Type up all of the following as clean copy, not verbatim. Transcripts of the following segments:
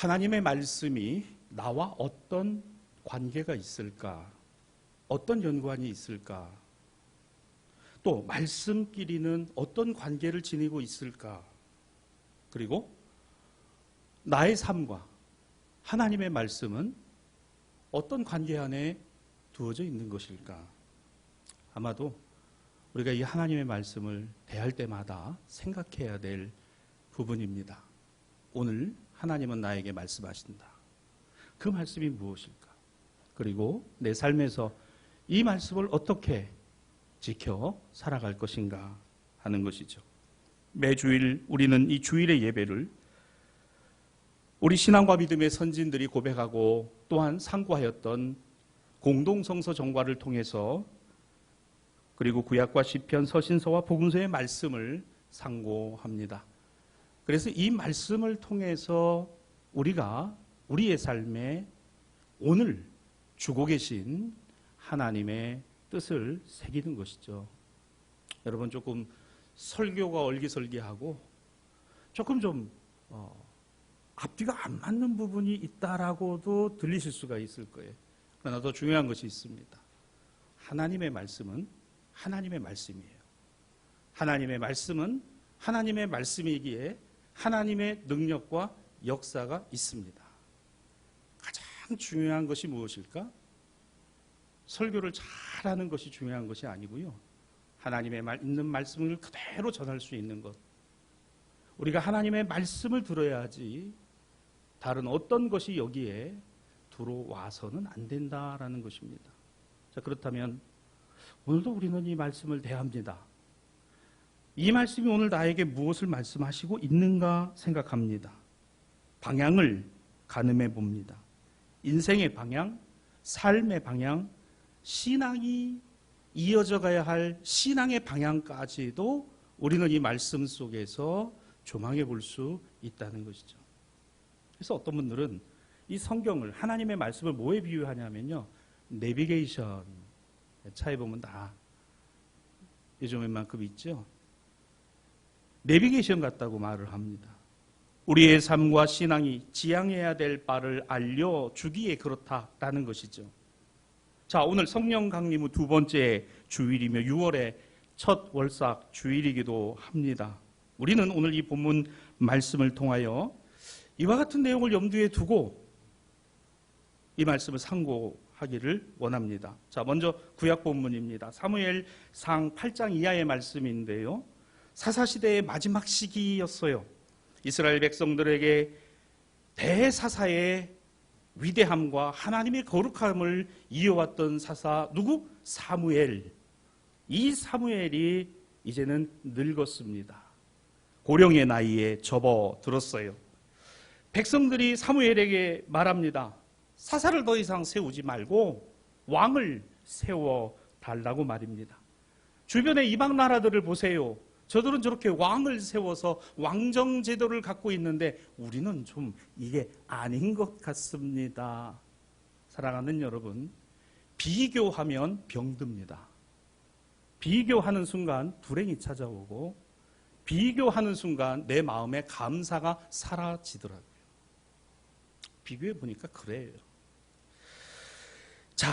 하나님의 말씀이 나와 어떤 관계가 있을까? 어떤 연관이 있을까? 또 말씀끼리는 어떤 관계를 지니고 있을까? 그리고 나의 삶과 하나님의 말씀은 어떤 관계 안에 두어져 있는 것일까? 아마도 우리가 이 하나님의 말씀을 대할 때마다 생각해야 될 부분입니다. 오늘 하나님은 나에게 말씀하신다. 그 말씀이 무엇일까? 그리고 내 삶에서 이 말씀을 어떻게 지켜 살아갈 것인가 하는 것이죠. 매주일 우리는 이 주일의 예배를 우리 신앙과 믿음의 선진들이 고백하고 또한 상고하였던 공동성서 정과를 통해서 그리고 구약과 시편, 서신서와 복음서의 말씀을 상고합니다. 그래서 이 말씀을 통해서 우리가 우리의 삶에 오늘 주고 계신 하나님의 뜻을 새기는 것이죠. 여러분 조금 설교가 얼기설기하고 조금 좀 앞뒤가 안 맞는 부분이 있다라고도 들리실 수가 있을 거예요. 그러나 더 중요한 것이 있습니다. 하나님의 말씀은 하나님의 말씀이에요. 하나님의 말씀은 하나님의 말씀이기에 하나님의 능력과 역사가 있습니다. 가장 중요한 것이 무엇일까? 설교를 잘하는 것이 중요한 것이 아니고요. 하나님의 있는 말씀을 그대로 전할 수 있는 것. 우리가 하나님의 말씀을 들어야지 다른 어떤 것이 여기에 들어와서는 안 된다라는 것입니다. 자, 그렇다면 오늘도 우리는 이 말씀을 대합니다. 이 말씀이 오늘 나에게 무엇을 말씀하시고 있는가 생각합니다. 방향을 가늠해 봅니다. 인생의 방향, 삶의 방향, 신앙이 이어져 가야 할 신앙의 방향까지도 우리는 이 말씀 속에서 조망해 볼 수 있다는 것이죠. 그래서 어떤 분들은 이 성경을, 하나님의 말씀을 뭐에 비유하냐면요, 내비게이션, 차에 보면 다 요즘 웬만큼 있죠. 내비게이션 같다고 말을 합니다. 우리의 삶과 신앙이 지향해야 될 바를 알려주기에 그렇다라는 것이죠. 자, 오늘 성령 강림 후 두 번째 주일이며 6월의 첫 월삭 주일이기도 합니다. 우리는 오늘 이 본문 말씀을 통하여 이와 같은 내용을 염두에 두고 이 말씀을 상고하기를 원합니다. 자, 먼저 구약 본문입니다. 사무엘상 8장 이하의 말씀인데요. 사사시대의 마지막 시기였어요. 이스라엘 백성들에게 대사사의 위대함과 하나님의 거룩함을 이어왔던 사사 누구? 사무엘. 이 사무엘이 이제는 늙었습니다. 고령의 나이에 접어들었어요. 백성들이 사무엘에게 말합니다. 사사를 더 이상 세우지 말고 왕을 세워달라고 말입니다. 주변의 이방 나라들을 보세요. 저들은 저렇게 왕을 세워서 왕정제도를 갖고 있는데 우리는 좀 이게 아닌 것 같습니다. 사랑하는 여러분, 비교하면 병듭니다. 비교하는 순간 불행이 찾아오고 비교하는 순간 내 마음에 감사가 사라지더라고요. 비교해 보니까 그래요. 자,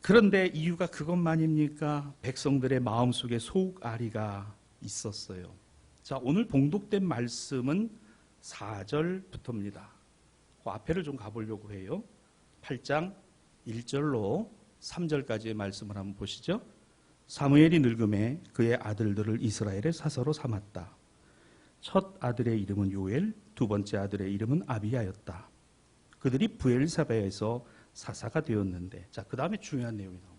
그런데 이유가 그것만입니까? 백성들의 마음속에 속앓이가 있었어요. 자, 오늘 봉독된 말씀은 4절부터입니다. 그 앞에를 좀 가보려고 해요. 8장 1절로 3절까지의 말씀을 한번 보시죠. 사무엘이 늙음에 그의 아들들을 이스라엘의 사서로 삼았다. 첫 아들의 이름은 요엘, 두 번째 아들의 이름은 아비야였다. 그들이 브엘사바에서 사사가 되었는데, 자, 그 다음에 중요한 내용이 나옵니다.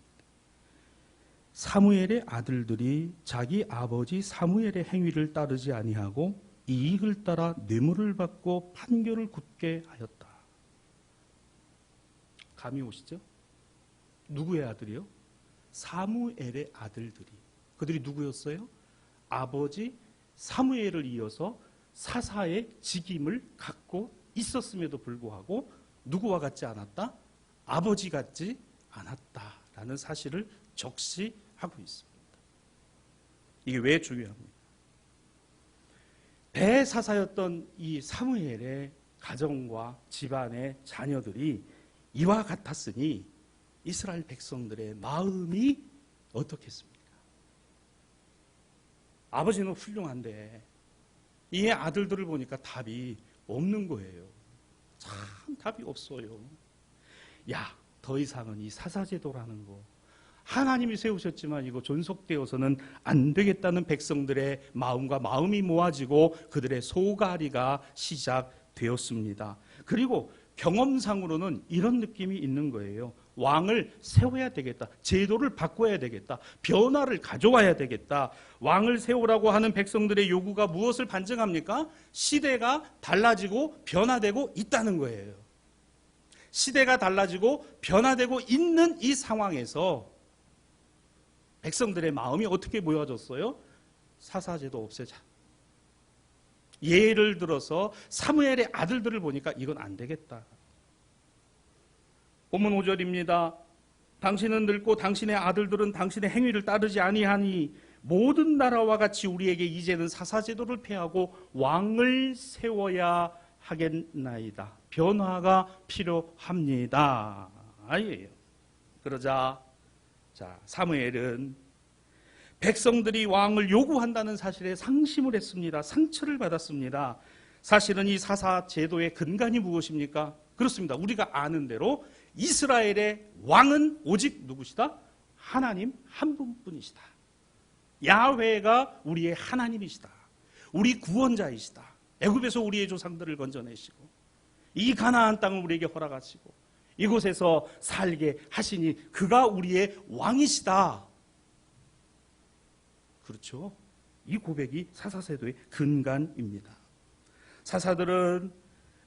사무엘의 아들들이 자기 아버지 사무엘의 행위를 따르지 아니하고 이익을 따라 뇌물을 받고 판결을 굽게 하였다. 감이 오시죠? 누구의 아들이요? 사무엘의 아들들이. 그들이 누구였어요? 아버지 사무엘을 이어서 사사의 직임을 갖고 있었음에도 불구하고 누구와 같지 않았다? 아버지 같지 않았다라는 사실을 적시하고 있습니다. 이게 왜 중요합니까? 대사사였던 이 사무엘의 가정과 집안의 자녀들이 이와 같았으니 이스라엘 백성들의 마음이 어떻겠습니까? 아버지는 훌륭한데 이 아들들을 보니까 답이 없는 거예요. 참 답이 없어요. 야, 더 이상은 이 사사제도라는 거 하나님이 세우셨지만 이거 존속되어서는 안 되겠다는 백성들의 마음과 마음이 모아지고 그들의 소갈이가 시작되었습니다. 그리고 경험상으로는 이런 느낌이 있는 거예요. 왕을 세워야 되겠다. 제도를 바꿔야 되겠다. 변화를 가져와야 되겠다. 왕을 세우라고 하는 백성들의 요구가 무엇을 반증합니까? 시대가 달라지고 변화되고 있다는 거예요. 시대가 달라지고 변화되고 있는 이 상황에서 백성들의 마음이 어떻게 모여졌어요? 사사제도 없애자. 예를 들어서 사무엘의 아들들을 보니까 이건 안 되겠다. 본문 5절입니다. 당신은 늙고 당신의 아들들은 당신의 행위를 따르지 아니하니 모든 나라와 같이 우리에게 이제는 사사제도를 폐하고 왕을 세워야 하겠나이다. 변화가 필요합니다. 아예. 그러자 사무엘은 백성들이 왕을 요구한다는 사실에 상심을 했습니다. 상처를 받았습니다. 사실은 이 사사제도의 근간이 무엇입니까? 그렇습니다. 우리가 아는 대로 이스라엘의 왕은 오직 누구시다? 하나님 한 분뿐이시다. 야훼가 우리의 하나님이시다. 우리 구원자이시다. 애굽에서 우리의 조상들을 건져내시고 이 가나안 땅을 우리에게 허락하시고 이곳에서 살게 하시니 그가 우리의 왕이시다. 그렇죠? 이 고백이 사사제도의 근간입니다. 사사들은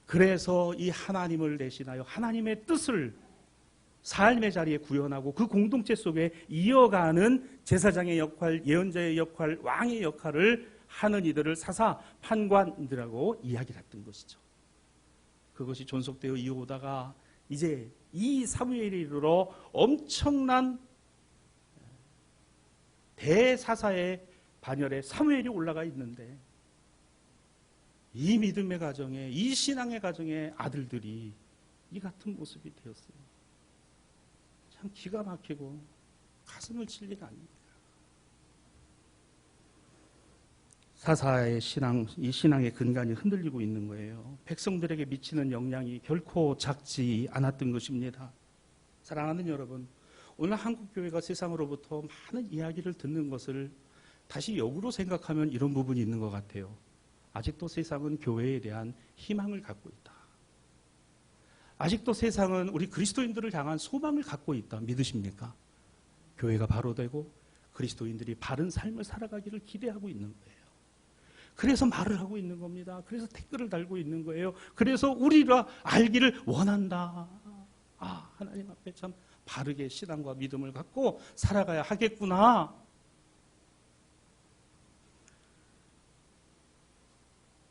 그래서 이 하나님을 대신하여 하나님의 뜻을 삶의 자리에 구현하고 그 공동체 속에 이어가는 제사장의 역할, 예언자의 역할, 왕의 역할을 하는 이들을 사사 판관들하고 이야기를 했던 것이죠. 그것이 존속되어 이어오다가 이제 이 사무엘에 이르러 엄청난 대사사의 반열에 사무엘이 올라가 있는데 이 믿음의 가정에 이 신앙의 가정의 아들들이 이 같은 모습이 되었어요. 참 기가 막히고 가슴을 칠 일 아닙니까? 사사의 신앙, 이 신앙의 근간이 흔들리고 있는 거예요. 백성들에게 미치는 영향이 결코 작지 않았던 것입니다. 사랑하는 여러분, 오늘 한국교회가 세상으로부터 많은 이야기를 듣는 것을 다시 역으로 생각하면 이런 부분이 있는 것 같아요. 아직도 세상은 교회에 대한 희망을 갖고 있다. 아직도 세상은 우리 그리스도인들을 향한 소망을 갖고 있다. 믿으십니까? 교회가 바로 되고 그리스도인들이 바른 삶을 살아가기를 기대하고 있는 거예요. 그래서 말을 하고 있는 겁니다. 그래서 댓글을 달고 있는 거예요. 그래서 우리가 알기를 원한다. 아, 하나님 앞에 참 바르게 신앙과 믿음을 갖고 살아가야 하겠구나.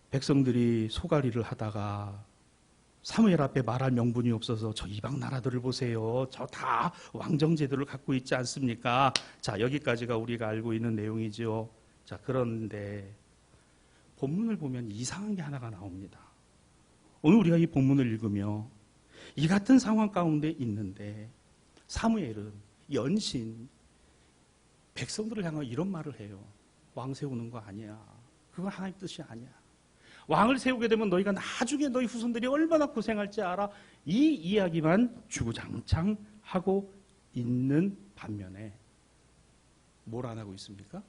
백성들이 소갈이를 하다가 사무엘 앞에 말할 명분이 없어서 저 이방 나라들을 보세요. 저 다 왕정제도를 갖고 있지 않습니까? 자, 여기까지가 우리가 알고 있는 내용이죠. 자, 그런데 본문을 보면 이상한 게 하나가 나옵니다. 오늘 우리가 이 본문을 읽으며 이 같은 상황 가운데 있는데 사무엘은 연신 백성들을 향하여 이런 말을 해요. 왕 세우는 거 아니야. 그건 하나님 뜻이 아니야. 왕을 세우게 되면 너희가 나중에 너희 후손들이 얼마나 고생할지 알아. 이 이야기만 주구장창 하고 있는 반면에 뭘 안 하고 있습니까?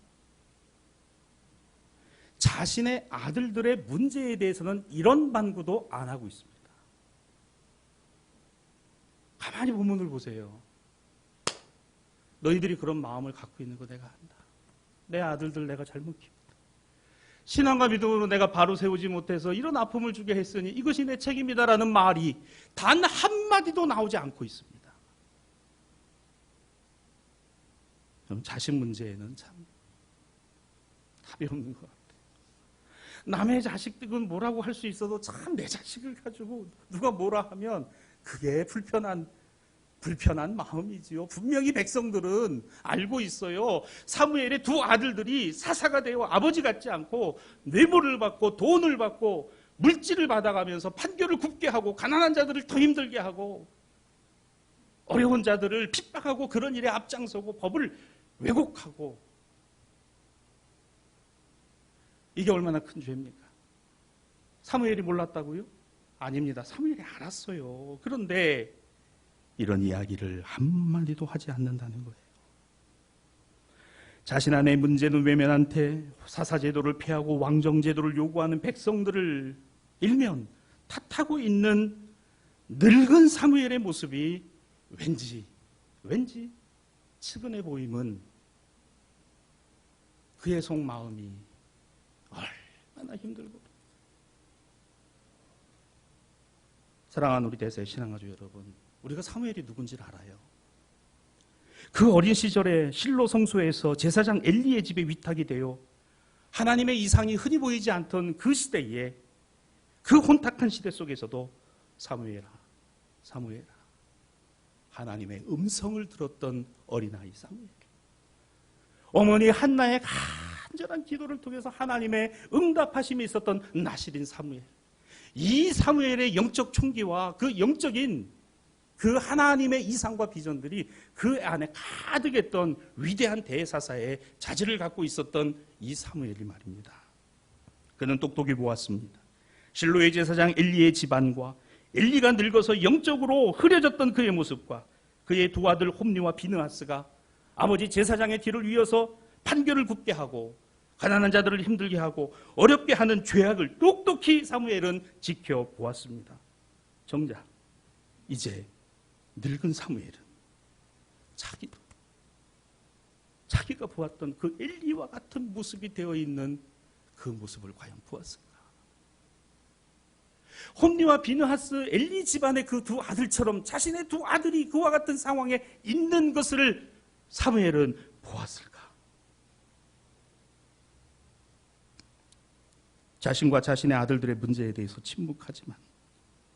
자신의 아들들의 문제에 대해서는 이런 반구도 안 하고 있습니다. 가만히 본문을 보세요. 너희들이 그런 마음을 갖고 있는 거 내가 안다. 내 아들들 내가 잘못 키웠다. 신앙과 믿음으로 내가 바로 세우지 못해서 이런 아픔을 주게 했으니 이것이 내 책임이다라는 말이 단 한마디도 나오지 않고 있습니다. 그럼 자신 문제에는 참 답이 없는 것 같아요. 남의 자식들은 뭐라고 할 수 있어도 참 내 자식을 가지고 누가 뭐라 하면 그게 불편한 마음이지요. 분명히 백성들은 알고 있어요. 사무엘의 두 아들들이 사사가 되어 아버지 같지 않고 뇌물을 받고 돈을 받고 물질을 받아가면서 판결을 굽게 하고 가난한 자들을 더 힘들게 하고 어려운 자들을 핍박하고 그런 일에 앞장서고 법을 왜곡하고 이게 얼마나 큰 죄입니까? 사무엘이 몰랐다고요? 아닙니다. 사무엘이 알았어요. 그런데 이런 이야기를 한마디도 하지 않는다는 거예요. 자신 안의 문제는 외면한 채 사사제도를 폐하고 왕정제도를 요구하는 백성들을 일면 탓하고 있는 늙은 사무엘의 모습이 왠지 측은해 보임은 그의 속마음이 얼마나 힘들고. 사랑하는 우리 대세 신앙가족 여러분, 우리가 사무엘이 누군지를 알아요. 그 어린 시절에 실로 성소에서 제사장 엘리의 집에 위탁이 되어 하나님의 이상이 흔히 보이지 않던 그 시대에, 그 혼탁한 시대 속에서도 사무엘아 하나님의 음성을 들었던 어린아이 사무엘, 어머니 한나의 간절한 기도를 통해서 하나님의 응답하심이 있었던 나실인 사무엘, 이 사무엘의 영적 총기와 그 영적인 그 하나님의 이상과 비전들이 그 안에 가득했던 위대한 대사사의 자질을 갖고 있었던 이 사무엘이 말입니다. 그는 똑똑히 보았습니다. 실로의 제사장 엘리의 집안과 엘리가 늙어서 영적으로 흐려졌던 그의 모습과 그의 두 아들 홈리와 비느하스가 아버지 제사장의 뒤를 이어서 판결을 굽게 하고 가난한 자들을 힘들게 하고 어렵게 하는 죄악을 똑똑히 사무엘은 지켜보았습니다. 정작 이제 늙은 사무엘은 자기가 보았던 그 엘리와 같은 모습이 되어 있는 그 모습을 과연 보았을까? 홈리와 비느하스 엘리 집안의 그 두 아들처럼 자신의 두 아들이 그와 같은 상황에 있는 것을 사무엘은 보았을까? 자신과 자신의 아들들의 문제에 대해서 침묵하지만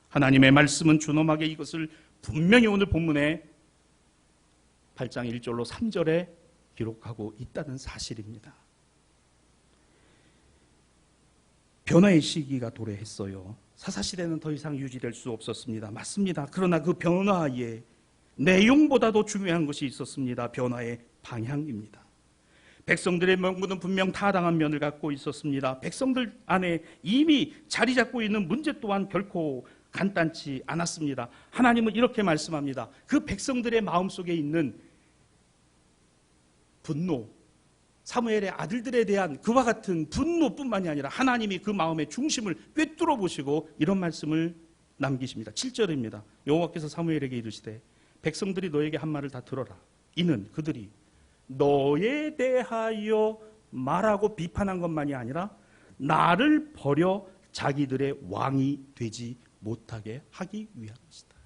하나님의 말씀은 준엄하게 이것을 분명히 오늘 본문에 8장 1절로 3절에 기록하고 있다는 사실입니다. 변화의 시기가 도래했어요. 사사시대는 더 이상 유지될 수 없었습니다. 맞습니다. 그러나 그 변화의 내용보다도 중요한 것이 있었습니다. 변화의 방향입니다. 백성들의 명분은 분명 타당한 면을 갖고 있었습니다. 백성들 안에 이미 자리 잡고 있는 문제 또한 결코 간단치 않았습니다. 하나님은 이렇게 말씀합니다. 그 백성들의 마음속에 있는 분노, 사무엘의 아들들에 대한 그와 같은 분노뿐만이 아니라 하나님이 그 마음의 중심을 꿰뚫어 보시고 이런 말씀을 남기십니다. 7절입니다. 여호와께서 사무엘에게 이르시되 백성들이 너에게 한 말을 다 들어라. 이는 그들이 너에 대하여 말하고 비판한 것만이 아니라 나를 버려 자기들의 왕이 되지 못하게 하기 위한 것이다.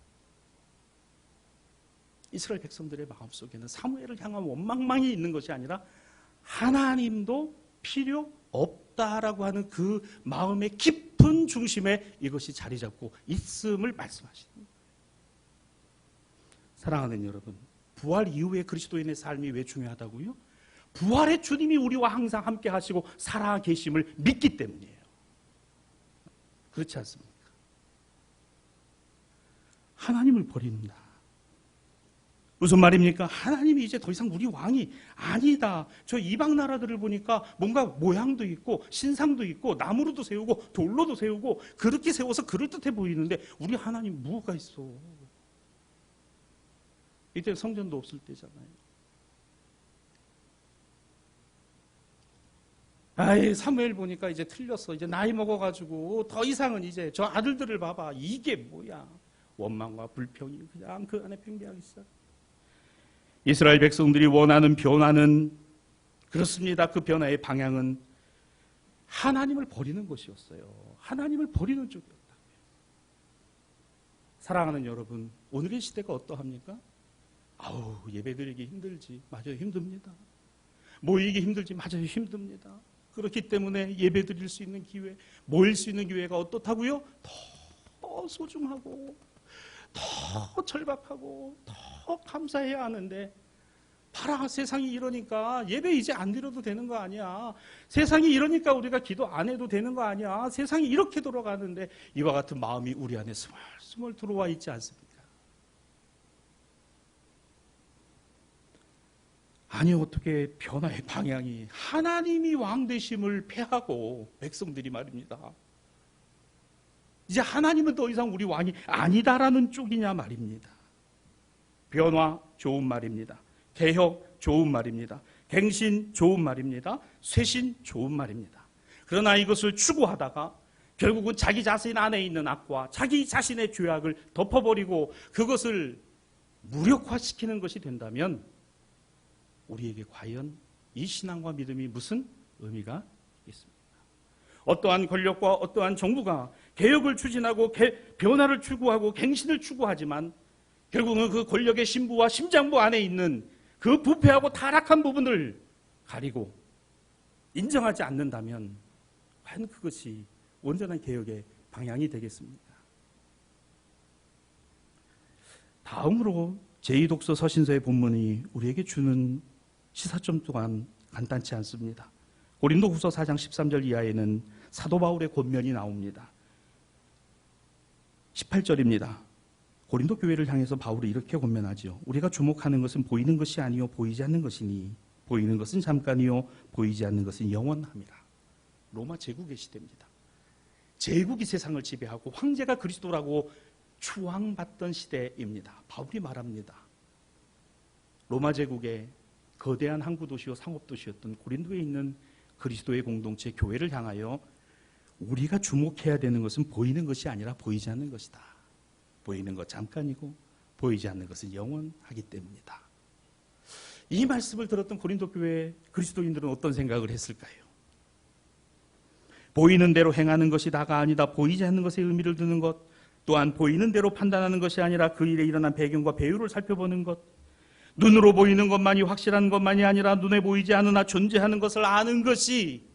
이스라엘 백성들의 마음속에는 사무엘을 향한 원망만이 있는 것이 아니라 하나님도 필요 없다라고 하는 그 마음의 깊은 중심에 이것이 자리 잡고 있음을 말씀하십니다. 사랑하는 여러분, 부활 이후의 그리스도인의 삶이 왜 중요하다고요? 부활의 주님이 우리와 항상 함께 하시고 살아 계심을 믿기 때문이에요. 그렇지 않습니까? 하나님을 버린다. 무슨 말입니까? 하나님이 이제 더 이상 우리 왕이 아니다. 저 이방 나라들을 보니까 뭔가 모양도 있고 신상도 있고 나무로도 세우고 돌로도 세우고 그렇게 세워서 그럴듯해 보이는데 우리 하나님 뭐가 있어? 이때 성전도 없을 때잖아요. 아이, 사무엘 보니까 이제 틀렸어. 이제 나이 먹어가지고 더 이상은 이제 저 아들들을 봐봐. 이게 뭐야? 원망과 불평이 그냥 그 안에 팽배하기 시작. 이스라엘 백성들이 원하는 변화는 그렇습니다. 그 변화의 방향은 하나님을 버리는 것이었어요. 하나님을 버리는 쪽이었다고요. 사랑하는 여러분, 오늘의 시대가 어떠합니까? 아우, 예배드리기 힘들지. 맞아요, 힘듭니다. 모이기 힘들지. 맞아요, 힘듭니다. 그렇기 때문에 예배드릴 수 있는 기회, 모일 수 있는 기회가 어떻다고요? 더 소중하고 더 절박하고 더 감사해야 하는데 봐라, 세상이 이러니까 예배 이제 안 드려도 되는 거 아니야. 세상이 이러니까 우리가 기도 안 해도 되는 거 아니야. 세상이 이렇게 돌아가는데 이와 같은 마음이 우리 안에 스멀스멀 들어와 있지 않습니까? 아니, 어떻게 변화의 방향이 하나님이 왕 되심을 패하고 백성들이 말입니다. 이제 하나님은 더 이상 우리 왕이 아니다라는 쪽이냐 말입니다. 변화 좋은 말입니다. 개혁 좋은 말입니다. 갱신 좋은 말입니다. 쇄신 좋은 말입니다. 그러나 이것을 추구하다가 결국은 자기 자신 안에 있는 악과 자기 자신의 죄악을 덮어버리고 그것을 무력화시키는 것이 된다면 우리에게 과연 이 신앙과 믿음이 무슨 의미가 있습니까? 어떠한 권력과 어떠한 정부가 개혁을 추진하고 변화를 추구하고 갱신을 추구하지만 결국은 그 권력의 신부와 심장부 안에 있는 그 부패하고 타락한 부분을 가리고 인정하지 않는다면 과연 그것이 온전한 개혁의 방향이 되겠습니까? 다음으로 제2독서 서신서의 본문이 우리에게 주는 시사점 또한 간단치 않습니다. 고린도후서 4장 13절 이하에는 사도 바울의 권면이 나옵니다. 18절입니다. 고린도 교회를 향해서 바울이 이렇게 권면하죠. 우리가 주목하는 것은 보이는 것이 아니요 보이지 않는 것이니 보이는 것은 잠깐이요 보이지 않는 것은 영원함이라. 로마 제국의 시대입니다. 제국이 세상을 지배하고 황제가 그리스도라고 추앙받던 시대입니다. 바울이 말합니다. 로마 제국의 거대한 항구 도시요 상업 도시였던 고린도에 있는 그리스도의 공동체 교회를 향하여 우리가 주목해야 되는 것은 보이는 것이 아니라 보이지 않는 것이다. 보이는 것 잠깐이고 보이지 않는 것은 영원하기 때문이다. 이 말씀을 들었던 고린도 교회 그리스도인들은 어떤 생각을 했을까요? 보이는 대로 행하는 것이 다가 아니다. 보이지 않는 것에 의미를 두는 것, 또한 보이는 대로 판단하는 것이 아니라 그 일에 일어난 배경과 배유를 살펴보는 것, 눈으로 보이는 것만이 확실한 것만이 아니라 눈에 보이지 않으나 존재하는 것을 아는 것이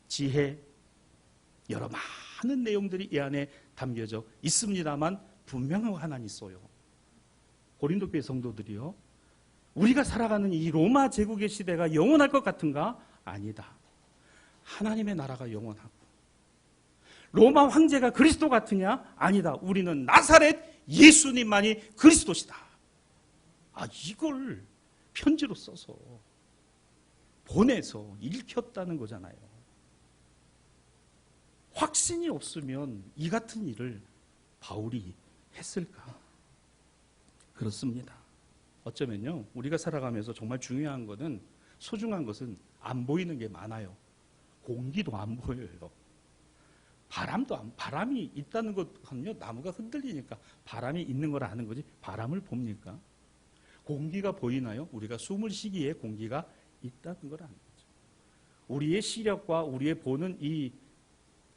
지혜, 여러 많은 내용들이 이 안에 담겨져 있습니다만 분명한 하나는 있어요. 고린도 교회 성도들이요, 우리가 살아가는 이 로마 제국의 시대가 영원할 것 같은가? 아니다. 하나님의 나라가 영원하고 로마 황제가 그리스도 같으냐? 아니다. 우리는 나사렛 예수님만이 그리스도시다. 이걸 편지로 써서 보내서 읽혔다는 거잖아요. 확신이 없으면 이 같은 일을 바울이 했을까? 그렇습니다. 어쩌면요, 우리가 살아가면서 정말 중요한 것은, 소중한 것은 안 보이는 게 많아요. 공기도 안 보여요. 바람이 있다는 것은요, 나무가 흔들리니까 바람이 있는 걸 아는 거지, 바람을 봅니까? 공기가 보이나요? 우리가 숨을 쉬기에 공기가 있다는 걸 아는 거죠. 우리의 시력과 우리의 보는 이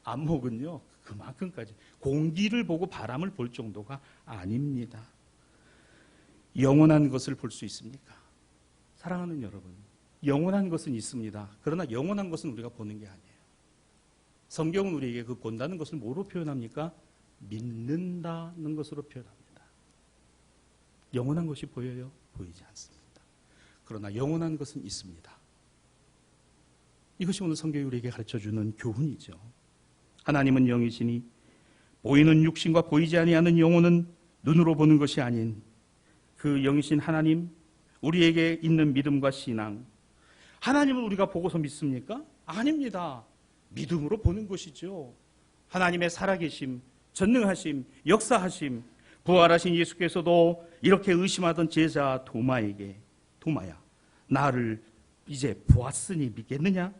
안목은요, 그만큼까지 공기를 보고 바람을 볼 정도가 아닙니다. 영원한 것을 볼 수 있습니까? 사랑하는 여러분, 영원한 것은 있습니다. 그러나 영원한 것은 우리가 보는 게 아니에요. 성경은 우리에게 그 본다는 것을 뭐로 표현합니까? 믿는다는 것으로 표현합니다. 영원한 것이 보여요? 보이지 않습니다. 그러나 영원한 것은 있습니다. 이것이 오늘 성경이 우리에게 가르쳐주는 교훈이죠. 하나님은 영이시니 보이는 육신과 보이지 아니하는 영혼은 눈으로 보는 것이 아닌 그 영이신 하나님, 우리에게 있는 믿음과 신앙, 하나님을 우리가 보고서 믿습니까? 아닙니다. 믿음으로 보는 것이죠. 하나님의 살아계심, 전능하심, 역사하심, 부활하신 예수께서도 이렇게 의심하던 제자 도마에게, 도마야, 나를 이제 보았으니 믿겠느냐?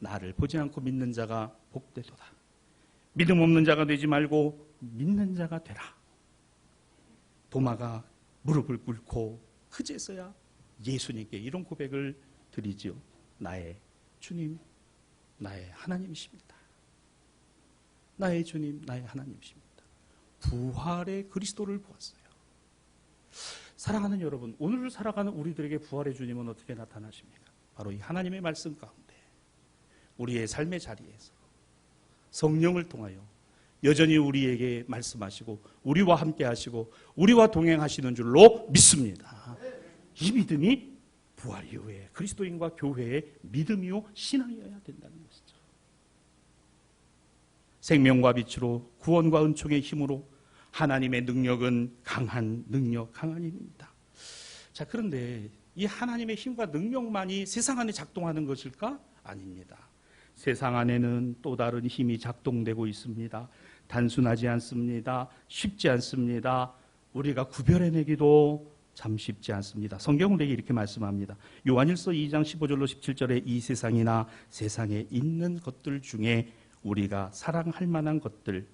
나를 보지 않고 믿는 자가 복되도다. 믿음 없는 자가 되지 말고 믿는 자가 되라. 도마가 무릎을 꿇고 그제서야 예수님께 이런 고백을 드리죠. 나의 주님, 나의 하나님이십니다. 나의 주님, 나의 하나님이십니다. 부활의 그리스도를 보았어요. 사랑하는 여러분, 오늘을 살아가는 우리들에게 부활의 주님은 어떻게 나타나십니까? 바로 이 하나님의 말씀 가운데 우리의 삶의 자리에서 성령을 통하여 여전히 우리에게 말씀하시고 우리와 함께 하시고 우리와 동행하시는 줄로 믿습니다. 이 믿음이 부활 이후에 그리스도인과 교회의 믿음이요 신앙이어야 된다는 것이죠. 생명과 빛으로 구원과 은총의 힘으로 하나님의 능력은 강한 능력, 강한 힘입니다. 자, 그런데 이 하나님의 힘과 능력만이 세상 안에 작동하는 것일까? 아닙니다. 세상 안에는 또 다른 힘이 작동되고 있습니다. 단순하지 않습니다. 쉽지 않습니다. 우리가 구별해내기도 참 쉽지 않습니다. 성경은 우리에게 이렇게 말씀합니다. 요한일서 2장 15절로 17절에 이 세상이나 세상에 있는 것들 중에 우리가 사랑할 만한 것들,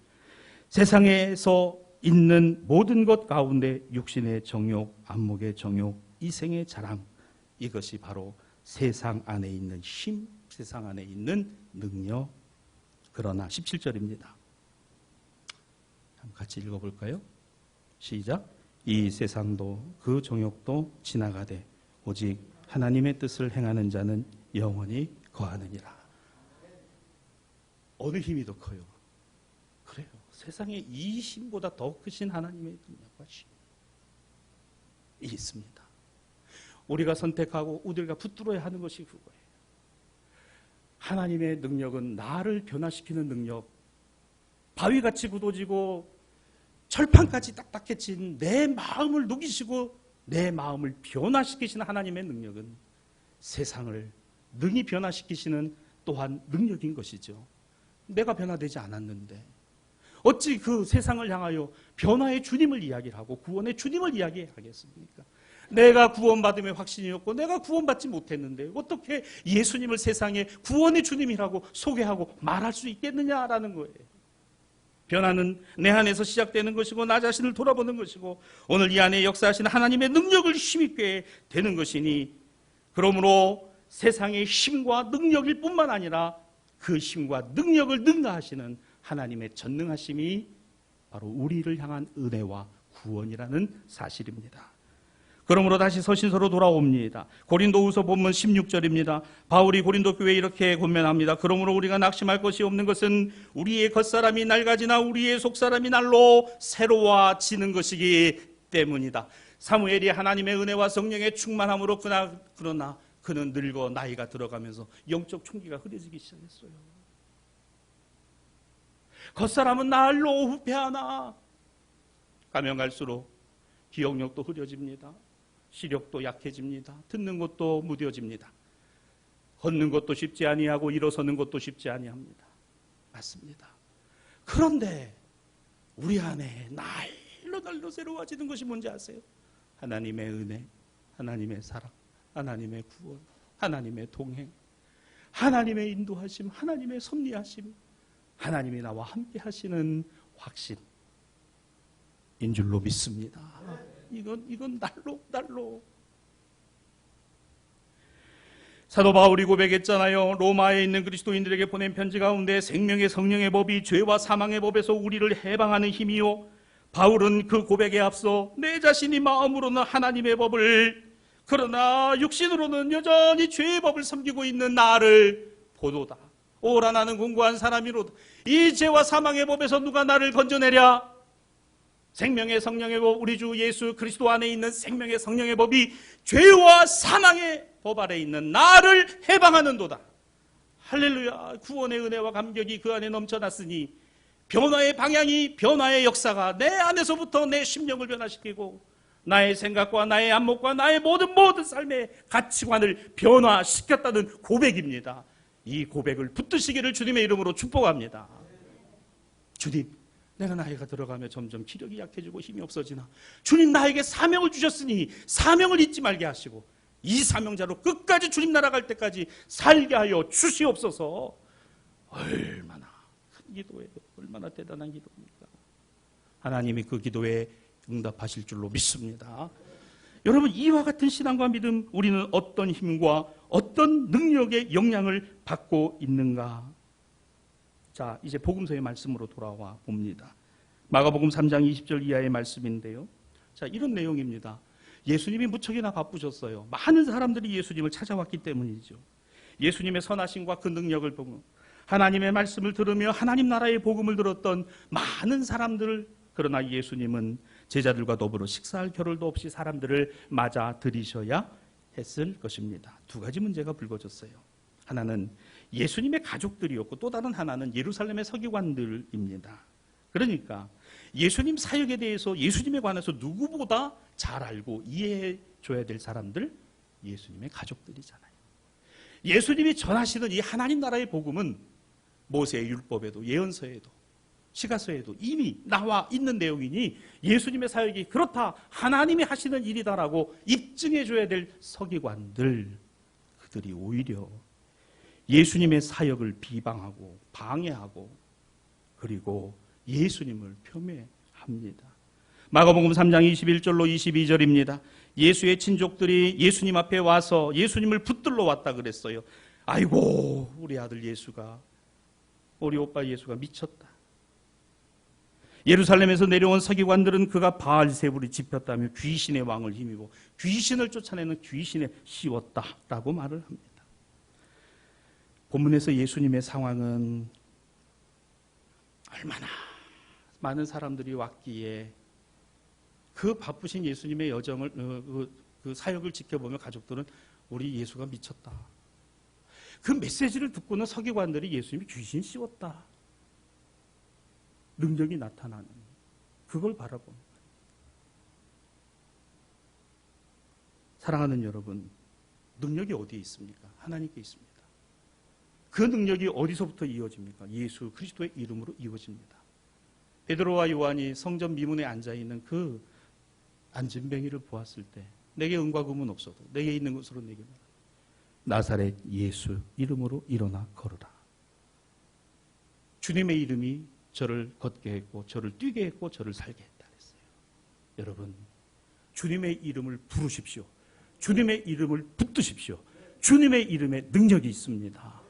세상에서 있는 모든 것 가운데 육신의 정욕, 안목의 정욕, 이생의 자랑, 이것이 바로 세상 안에 있는 힘, 세상 안에 있는 능력. 그러나 17절입니다. 같이 읽어볼까요? 시작. 이 세상도 그 정욕도 지나가되 오직 하나님의 뜻을 행하는 자는 영원히 거하느니라. 어느 힘이 더 커요? 그래요. 세상에 이 힘보다 더 크신 하나님의 능력과 힘이 있습니다. 우리가 선택하고 우리가 붙들어야 하는 것이 그거예요. 하나님의 능력은 나를 변화시키는 능력, 바위같이 굳어지고 철판까지 딱딱해진 내 마음을 녹이시고 내 마음을 변화시키시는 하나님의 능력은 세상을 능히 변화시키시는 또한 능력인 것이죠. 내가 변화되지 않았는데 어찌 그 세상을 향하여 변화의 주님을 이야기하고 구원의 주님을 이야기하겠습니까? 내가 구원받음의 확신이었고 내가 구원받지 못했는데 어떻게 예수님을 세상에 구원의 주님이라고 소개하고 말할 수 있겠느냐라는 거예요. 변화는 내 안에서 시작되는 것이고 나 자신을 돌아보는 것이고 오늘 이 안에 역사하시는 하나님의 능력을 힘있게 되는 것이니, 그러므로 세상의 힘과 능력일 뿐만 아니라 그 힘과 능력을 능가하시는 하나님의 전능하심이 바로 우리를 향한 은혜와 구원이라는 사실입니다. 그러므로 다시 서신서로 돌아옵니다. 고린도후서 본문 16절입니다. 바울이 고린도 교회에 이렇게 권면합니다. 그러므로 우리가 낙심할 것이 없는 것은 우리의 겉사람이 낡아지나 우리의 속사람이 날로 새로워지는 것이기 때문이다. 사무엘이 하나님의 은혜와 성령의 충만함으로 그러나 그는 늙어 나이가 들어가면서 영적 총기가 흐려지기 시작했어요. 겉사람은 날로 후패하나 가면 갈수록 기억력도 흐려집니다. 시력도 약해집니다. 듣는 것도 무뎌집니다. 걷는 것도 쉽지 아니하고 일어서는 것도 쉽지 아니합니다. 맞습니다. 그런데 우리 안에 날로 새로워지는 것이 뭔지 아세요? 하나님의 은혜, 하나님의 사랑, 하나님의 구원, 하나님의 동행, 하나님의 인도하심, 하나님의 섭리하심, 하나님이 나와 함께 하시는 확신인 줄로 믿습니다. 이건 날로. 사도 바울이 고백했잖아요. 로마에 있는 그리스도인들에게 보낸 편지 가운데 생명의 성령의 법이 죄와 사망의 법에서 우리를 해방하는 힘이요. 바울은 그 고백에 앞서 내 자신이 마음으로는 하나님의 법을, 그러나 육신으로는 여전히 죄의 법을 섬기고 있는 나를 보도다. 오라 나는 공고한 사람이로다. 이 죄와 사망의 법에서 누가 나를 건져내랴? 생명의 성령의 법, 우리 주 예수 그리스도 안에 있는 생명의 성령의 법이 죄와 사망의 법 아래 있는 나를 해방하는도다. 할렐루야. 구원의 은혜와 감격이 그 안에 넘쳐났으니 변화의 방향이, 변화의 역사가 내 안에서부터 내 심령을 변화시키고 나의 생각과 나의 안목과 나의 모든 삶의 가치관을 변화시켰다는 고백입니다. 이 고백을 붙드시기를 주님의 이름으로 축복합니다. 주님, 내가 나이가 들어가며 점점 기력이 약해지고 힘이 없어지나 주님 나에게 사명을 주셨으니 사명을 잊지 말게 하시고 이 사명자로 끝까지 주님 나라 갈 때까지 살게 하여 주시옵소서. 얼마나 큰 기도예요. 얼마나 대단한 기도입니까? 하나님이 그 기도에 응답하실 줄로 믿습니다. 여러분, 이와 같은 신앙과 믿음, 우리는 어떤 힘과 어떤 능력의 영향을 받고 있는가? 자, 이제 복음서의 말씀으로 돌아와 봅니다. 마가복음 3장 20절 이하의 말씀인데요. 자, 이런 내용입니다. 예수님이 무척이나 바쁘셨어요. 많은 사람들이 예수님을 찾아왔기 때문이죠. 예수님의 선하심과 그 능력을 보고 하나님의 말씀을 들으며 하나님 나라의 복음을 들었던 많은 사람들, 그러나 예수님은 제자들과 더불어 식사할 겨를도 없이 사람들을 맞아 들이셔야 했을 것입니다. 두 가지 문제가 불거졌어요. 하나는 예수님의 가족들이었고 또 다른 하나는 예루살렘의 서기관들입니다. 그러니까 예수님 사역에 대해서 예수님에 관해서 누구보다 잘 알고 이해해 줘야 될 사람들, 예수님의 가족들이잖아요. 예수님이 전하시는 이 하나님 나라의 복음은 모세의 율법에도 예언서에도 시가서에도 이미 나와 있는 내용이니 예수님의 사역이 그렇다, 하나님이 하시는 일이다라고 입증해 줘야 될 서기관들, 그들이 오히려 예수님의 사역을 비방하고 방해하고 그리고 예수님을 폄훼합니다. 마가복음 3장 21절로 22절입니다. 예수의 친족들이 예수님 앞에 와서 예수님을 붙들러 왔다 그랬어요. 아이고, 우리 아들 예수가, 우리 오빠 예수가 미쳤다. 예루살렘에서 내려온 서기관들은 그가 바알세불이 짚혔다며 귀신의 왕을 힘입어 귀신을 쫓아내는 귀신에 씌웠다라고 말을 합니다. 본문에서 예수님의 상황은 얼마나 많은 사람들이 왔기에 그 바쁘신 예수님의 여정을 그 사역을 지켜보며 가족들은 우리 예수가 미쳤다. 그 메시지를 듣고는 서기관들이 예수님이 귀신 씌웠다, 능력이 나타나는 그걸 바라봅니다. 사랑하는 여러분, 능력이 어디에 있습니까? 하나님께 있습니다. 그 능력이 어디서부터 이어집니까? 예수 그리스도의 이름으로 이어집니다. 베드로와 요한이 성전 미문에 앉아있는 그 안진뱅이를 보았을 때 내게 은과 금은 없어도 내게 있는 것으로 내게 말하라. 나사렛 예수 이름으로 일어나 걸으라. 주님의 이름이 저를 걷게 했고 저를 뛰게 했고 저를 살게 했다 그랬어요. 여러분, 주님의 이름을 부르십시오. 주님의 이름을 붙드십시오. 주님의 이름에 능력이 있습니다.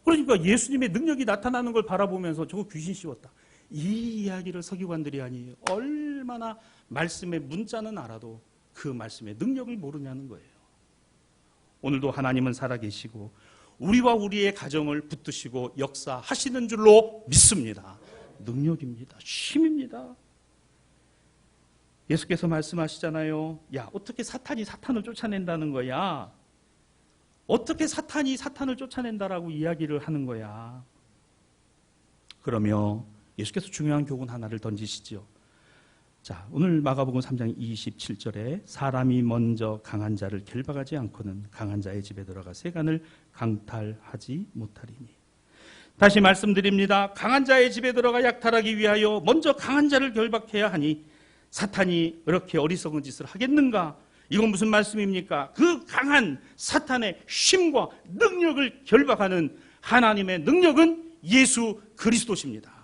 그러니까 예수님의 능력이 나타나는 걸 바라보면서 저거 귀신 씌웠다, 이 이야기를 서기관들이 아니에요. 얼마나 말씀의 문자는 알아도 그 말씀의 능력을 모르냐는 거예요. 오늘도 하나님은 살아계시고 우리와 우리의 가정을 붙드시고 역사하시는 줄로 믿습니다. 능력입니다. 힘입니다. 예수께서 말씀하시잖아요. 야, 어떻게 사탄이 사탄을 쫓아낸다는 거야? 어떻게 사탄이 사탄을 쫓아낸다라고 이야기를 하는 거야? 그러며 예수께서 중요한 교훈 하나를 던지시죠. 자, 오늘 마가복음 3장 27절에 사람이 먼저 강한 자를 결박하지 않고는 강한 자의 집에 들어가 세간을 강탈하지 못하리니. 다시 말씀드립니다. 강한 자의 집에 들어가 약탈하기 위하여 먼저 강한 자를 결박해야 하니 사탄이 이렇게 어리석은 짓을 하겠는가? 이건 무슨 말씀입니까? 그 강한 사탄의 힘과 능력을 결박하는 하나님의 능력은 예수 그리스도십니다.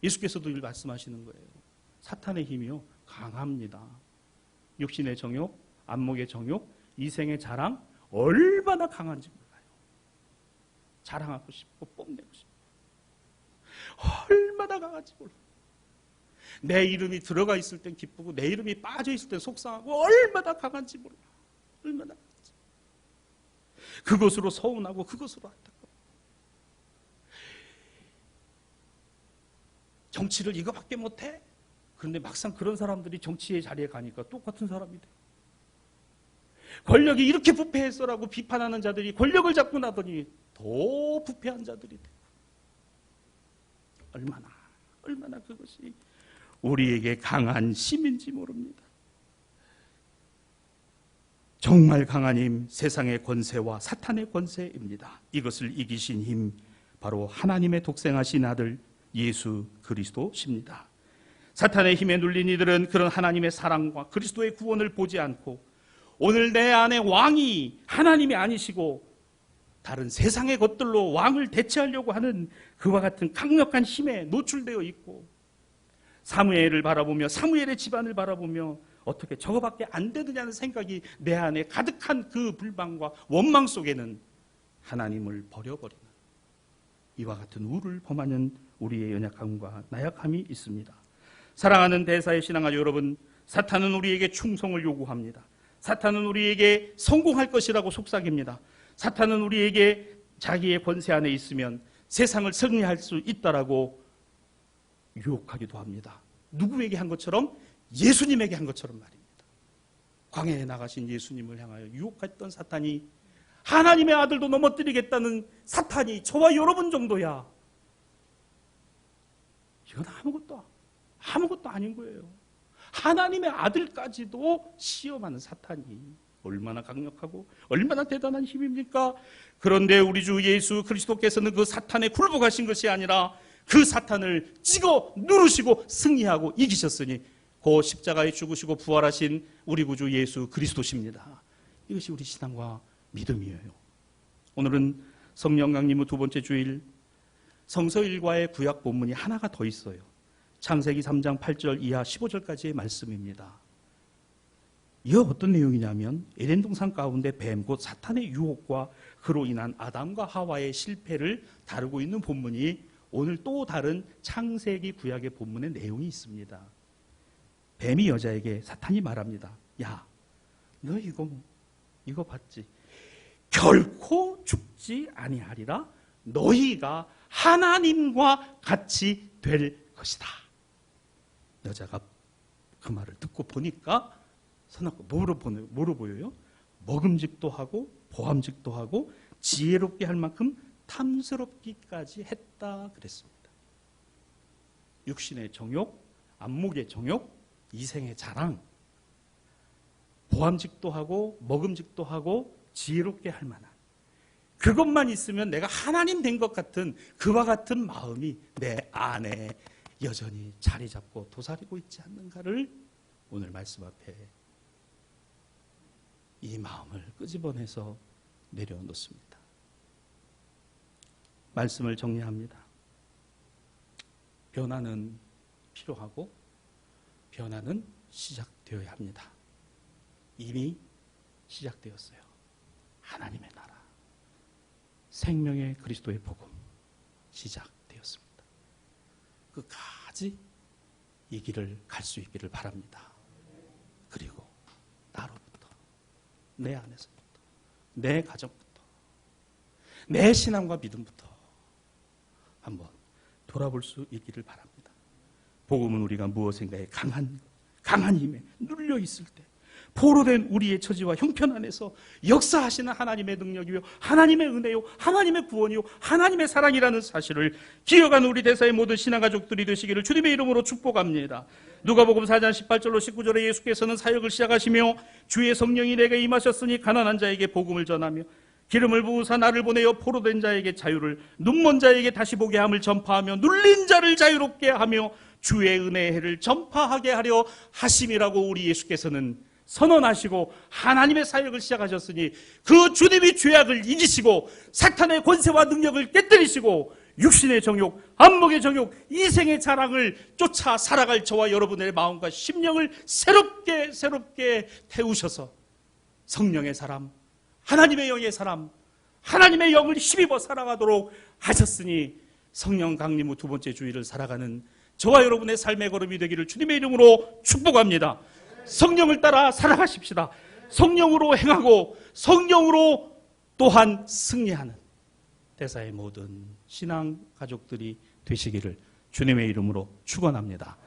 예수께서도 말씀하시는 거예요. 사탄의 힘이요, 강합니다. 육신의 정욕, 안목의 정욕, 이생의 자랑, 얼마나 강한지 몰라요. 자랑하고 싶고 뽐내고 싶고 얼마나 강한지 몰라요. 내 이름이 들어가 있을 땐 기쁘고 내 이름이 빠져 있을 땐 속상하고 얼마나 강한지 몰라. 얼마나 강한지. 그것으로 서운하고 그것으로 안타까워. 정치를 이거밖에 못해? 그런데 막상 그런 사람들이 정치의 자리에 가니까 똑같은 사람이 돼. 권력이 이렇게 부패했어라고 비판하는 자들이 권력을 잡고 나더니 더 부패한 자들이 되고. 얼마나 그것이 우리에게 강한 힘인지 모릅니다. 정말 강한 힘, 세상의 권세와 사탄의 권세입니다. 이것을 이기신 힘, 바로 하나님의 독생하신 아들 예수 그리스도십니다. 사탄의 힘에 눌린 이들은 그런 하나님의 사랑과 그리스도의 구원을 보지 않고 오늘 내 안에 왕이 하나님이 아니시고 다른 세상의 것들로 왕을 대체하려고 하는 그와 같은 강력한 힘에 노출되어 있고, 사무엘을 바라보며 사무엘의 집안을 바라보며 어떻게 저거밖에 안 되느냐는 생각이 내 안에 가득한 그 불만과 원망 속에는 하나님을 버려버리는 이와 같은 우를 범하는 우리의 연약함과 나약함이 있습니다. 사랑하는 대사의 신앙아 여러분, 사탄은 우리에게 충성을 요구합니다. 사탄은 우리에게 성공할 것이라고 속삭입니다. 사탄은 우리에게 자기의 권세 안에 있으면 세상을 승리할 수 있다라고 유혹하기도 합니다. 누구에게 한 것처럼? 예수님에게 한 것처럼 말입니다. 광야에 나가신 예수님을 향하여 유혹했던 사탄이, 하나님의 아들도 넘어뜨리겠다는 사탄이 저와 여러분 정도야. 이건 아무것도 아닌 거예요. 하나님의 아들까지도 시험하는 사탄이 얼마나 강력하고 얼마나 대단한 힘입니까? 그런데 우리 주 예수 그리스도께서는 그 사탄에 굴복하신 것이 아니라 그 사탄을 찍어 누르시고 승리하고 이기셨으니 그 십자가에 죽으시고 부활하신 우리 구주 예수 그리스도십니다. 이것이 우리 신앙과 믿음이에요. 오늘은 성령 강림 후 두 번째 주일, 성서 일과의 구약 본문이 하나가 더 있어요. 창세기 3장 8절 이하 15절까지의 말씀입니다. 이거 어떤 내용이냐면 에덴 동산 가운데 뱀, 곧 사탄의 유혹과 그로 인한 아담과 하와의 실패를 다루고 있는 본문이 오늘 또 다른 창세기 구약의 본문의 내용이 있습니다. 뱀이 여자에게, 사탄이 말합니다. 야, 너 이거 봤지? 결코 죽지 아니하리라. 너희가 하나님과 같이 될 것이다. 여자가 그 말을 듣고 보니까 선악과 뭐로 보여요? 먹음직도 하고 보암직도 하고 지혜롭게 할 만큼 탐스럽기까지 했다 그랬습니다. 육신의 정욕, 안목의 정욕, 이생의 자랑, 보암직도 하고 먹음직도 하고 지혜롭게 할 만한, 그것만 있으면 내가 하나님 된 것 같은 그와 같은 마음이 내 안에 여전히 자리 잡고 도사리고 있지 않는가를 오늘 말씀 앞에 이 마음을 끄집어내서 내려놓습니다. 말씀을 정리합니다. 변화는 필요하고 변화는 시작되어야 합니다. 이미 시작되었어요. 하나님의 나라, 생명의 그리스도의 복음 시작되었습니다. 끝까지 이 길을 갈 수 있기를 바랍니다. 그리고 나로부터, 내 안에서부터, 내 가정부터, 내 신앙과 믿음부터 한번 돌아볼 수 있기를 바랍니다. 복음은 우리가 무엇인가에 강한 힘에 눌려 있을 때, 포로된 우리의 처지와 형편 안에서 역사하시는 하나님의 능력이요, 하나님의 은혜요, 하나님의 구원이요, 하나님의 사랑이라는 사실을 기억하는 우리 대사의 모든 신앙가족들이 되시기를 주님의 이름으로 축복합니다. 누가복음 4장 18절로 19절에 예수께서는 사역을 시작하시며 주의 성령이 내게 임하셨으니 가난한 자에게 복음을 전하며 기름을 부으사 나를 보내어 포로된 자에게 자유를, 눈먼 자에게 다시 보게 함을 전파하며 눌린 자를 자유롭게 하며 주의 은혜의 해를 전파하게 하려 하심이라고 우리 예수께서는 선언하시고 하나님의 사역을 시작하셨으니 그 주님이 죄악을 이기시고 사탄의 권세와 능력을 깨뜨리시고 육신의 정욕, 안목의 정욕, 이생의 자랑을 쫓아 살아갈 저와 여러분의 마음과 심령을 새롭게 태우셔서 성령의 사람, 하나님의 영의 사람, 하나님의 영을 힘입어 살아가도록 하셨으니 성령 강림 후 두 번째 주일을 살아가는 저와 여러분의 삶의 걸음이 되기를 주님의 이름으로 축복합니다. 성령을 따라 살아가십시다. 성령으로 행하고 성령으로 또한 승리하는 대사의 모든 신앙 가족들이 되시기를 주님의 이름으로 축원합니다.